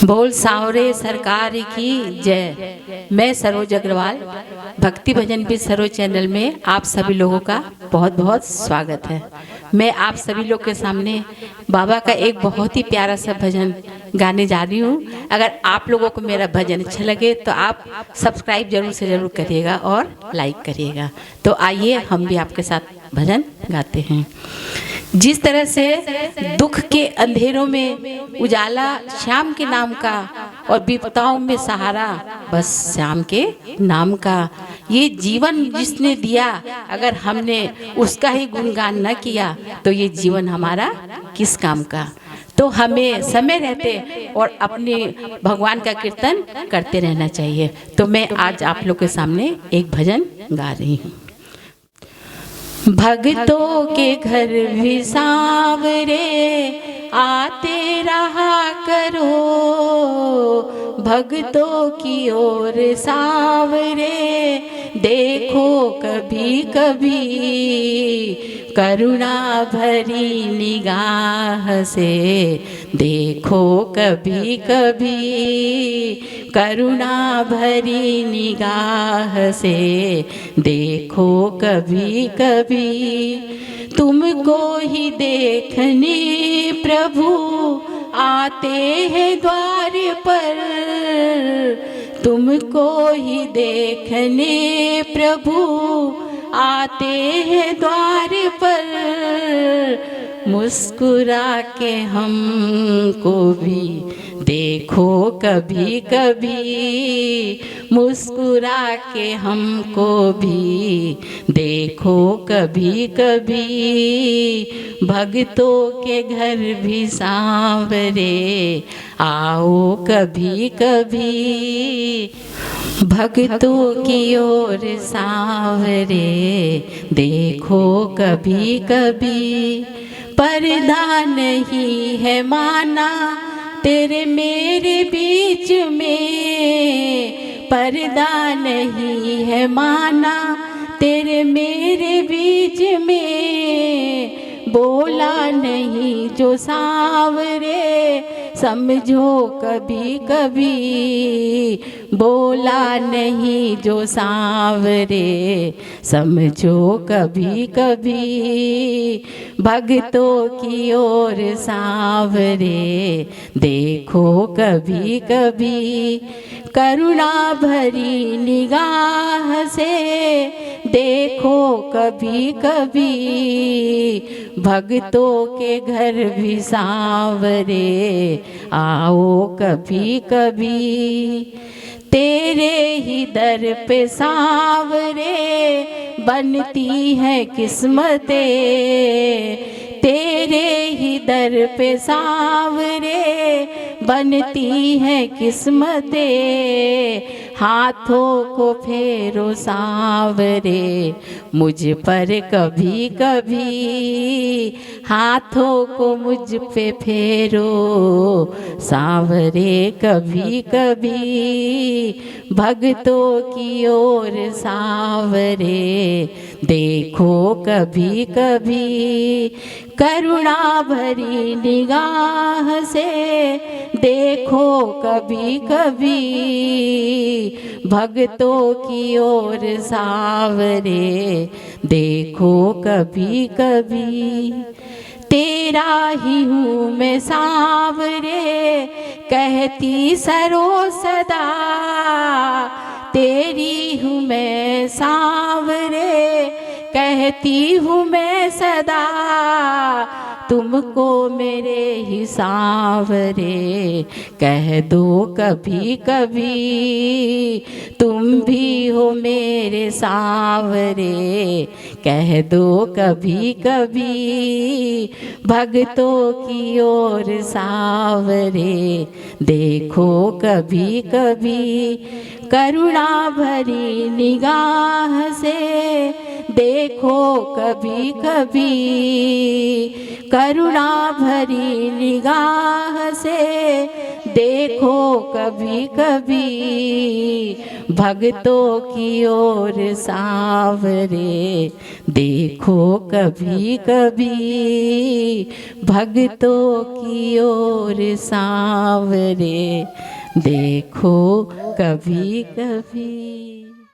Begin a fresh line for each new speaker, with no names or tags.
बोल सांवरे सरकार की जय। मैं सरोज अग्रवाल, भक्ति भजन भी सरोज चैनल में आप सभी लोगों का बहुत बहुत स्वागत है। मैं आप सभी लोग के सामने बाबा का एक बहुत ही प्यारा सा भजन गाने जा रही हूँ। अगर आप लोगों को मेरा भजन अच्छा लगे तो आप सब्सक्राइब जरूर से जरूर करिएगा और लाइक करिएगा। तो आइए हम भी आपके साथ भजन गाते हैं। जिस तरह से दुख के अंधेरों में उजाला श्याम के नाम का और विपदाओं में सहारा बस श्याम के नाम का, ये जीवन जिसने दिया अगर हमने उसका ही गुणगान न किया तो ये जीवन हमारा किस काम का। तो हमें समय रहते और अपने भगवान का कीर्तन करते रहना चाहिए। तो मैं आज आप लोग के सामने एक भजन गा रही हूँ। भक्तों के घर भी सांवरे आते रहा करो, भक्तों की ओर सांवरे देखो कभी कभी, करुणा भरी निगाह से देखो कभी कभी, करुणा भरी निगाह से देखो कभी कभी। तुमको ही देखने प्रभु आते हैं द्वार पर, तुमको ही देखने प्रभु आते हैं द्वार पर। मुस्कुरा के हमको भी देखो कभी कभी, मुस्कुरा के हमको भी देखो कभी कभी। भक्तों के घर भी सांवरे आओ कभी कभी, भक्तों की ओर सांवरे देखो कभी कभी। पर्दा नहीं है माना तेरे मेरे बीच में, पर्दा नहीं है माना तेरे मेरे बीच में। बोला नहीं जो सांवरे समझो कभी कभी, बोला नहीं जो सांवरे समझो कभी कभी। भक्तों की ओर सांवरे देखो कभी कभी, करुणा भरी निगाह से देखो कभी कभी। भक्तों के घर भी सांवरे आओ कभी कभी। तेरे ही दर पे सांवरे बनती है किस्मतें, तेरे ही दर पे सांवरे बनती है किस्मतें। हाथों को फेरो सांवरे मुझ पर कभी कभी, हाथों को मुझ पे फेरो सांवरे कभी कभी। भक्तों की ओर सांवरे देखो कभी कभी, करुणा भरी निगाह से देखो कभी कभी। भक्तों की ओर सांवरे देखो कभी कभी। तेरा ही हूँ मैं सांवरे कहती सरो सदा, तेरी हूँ मैं सांवरे कहती हूँ मैं सदा। तुमको मेरे ही सांवरे कह दो कभी कभी, तुम भी हो मेरे सांवरे कह दो कभी कभी। भक्तों की ओर सांवरे देखो कभी कभी, करुणा भरी निगाह से देखो कभी कभी, करुणा भरी निगाह से देखो देखो कभी कभी भक्तों की ओर सांवरे, देखो कभी कभी भक्तों की ओर सांवरे, देखो कभी कभी।